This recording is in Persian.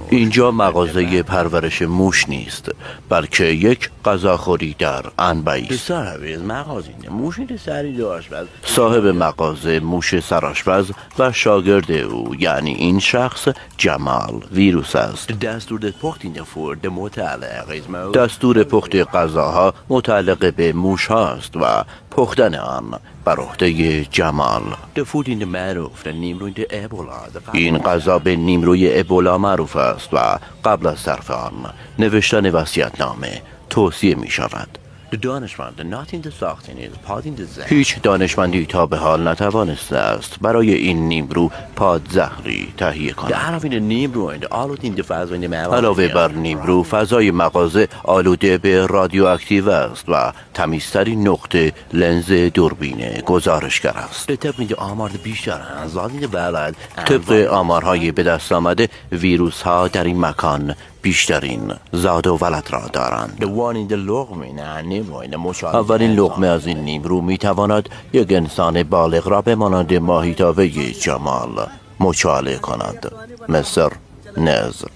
اینجا مغازه پرورش موش نیست، بلکه یک غذاخوری در انبعی است. صاحب مغازه موش سرآشپز و شاگرد او یعنی این شخص جمال ویروس است. دستور پخت غذاها متعلق به موش هاست و پختن آن بر عهده جمال. این غذا به نیمروی ابولا معروف است و قبل از صرف آن نوشتن وصیت‌نامه توصیه می شود. هیچ دانشمندی تا به حال نتوانسته است برای این نیمرو پادزهری تهیه کند. علاوه بر نیمرو، فضای مغازه آلوده به رادیواکتیو است و تمیزترین نقطه لنز دوربین گزارشگر است. طبق آمارهای به دست آمده، ویروس ها در این مکان بیشترین زاد و ولد را دارند. اولین لقمه از این نیمرو می تواند یک انسان بالغ را به مانند ماهیتابه جمال مچاله کند. مصر، نظر.